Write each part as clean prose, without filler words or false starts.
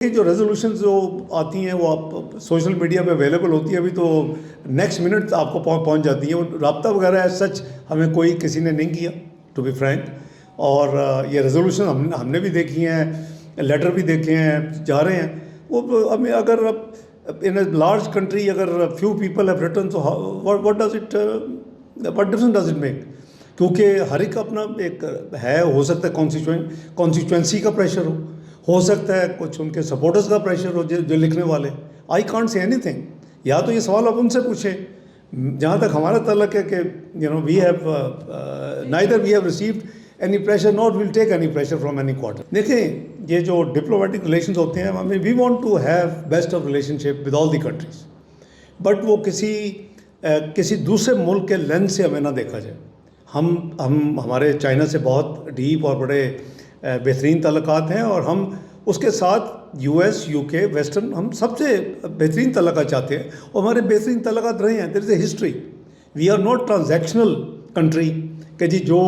یہ جو ریزولوشن جو آتی ہیں وہ آپ سوشل میڈیا پہ اویلیبل ہوتی ہے، ابھی تو نیکسٹ منٹ آپ کو پہنچ جاتی ہیں. رابطہ وغیرہ ہے سچ ہمیں کوئی کسی نے نہیں کیا ٹو بی فرینک. اور یہ ریزولوشن ہم نے بھی دیکھی ہیں، لیٹر بھی دیکھے ہیں، جا رہے ہیں. وہ ہمیں اگر ان اے لارج کنٹری اگر فیو پیپل ہیو ریٹن تو what difference does it make? کیونکہ ہر ایک اپنا ایک ہے، ہو سکتا ہے کانسٹیچوئنسی کا پریشر ہو سکتا ہے کچھ ان کے سپورٹرز کا پریشر ہو جو لکھنے والے. I can't say any thing. یا تو یہ سوال آپ ان سے پوچھیں. جہاں تک ہمارا تعلق ہے کہ we have neither we have received any pressure not will take any pressure from any quarter. دیکھیں یہ جو ڈپلومیٹک ریلیشنز ہوتے ہیں ہمیں we want to have best of relationship with all the countries, but وہ کسی دوسرے ملک کے لینس سے ہمیں نہ دیکھا جائے. ہمارے چائنا سے بہت ڈیپ اور بڑے بہترین تعلقات ہیں، اور ہم اس کے ساتھ یو ایس، یو کے، ویسٹرن، ہم سب سے بہترین تعلقات چاہتے ہیں، اور ہمارے بہترین تعلقات رہے ہیں. There is a history. We are not transactional country کہ جی جو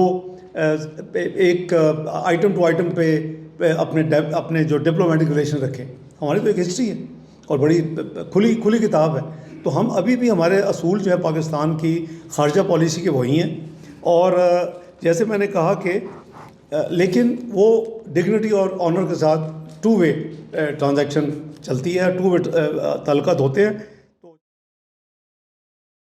ایک آئٹم ٹو آئٹم پہ اپنے جو ڈپلومیٹک ریلیشن رکھیں. ہماری تو ایک ہسٹری ہے اور بڑی کھلی کتاب ہے. تو ہم ابھی بھی ہمارے اصول جو ہے پاکستان کی خارجہ پالیسی کے وہی ہیں. اور جیسے میں نے کہا کہ لیکن وہ ڈگنیٹی اور آنر کے ساتھ ٹو وے ٹرانزیکشن چلتی ہے، ٹو وے تعلقات ہوتے ہیں.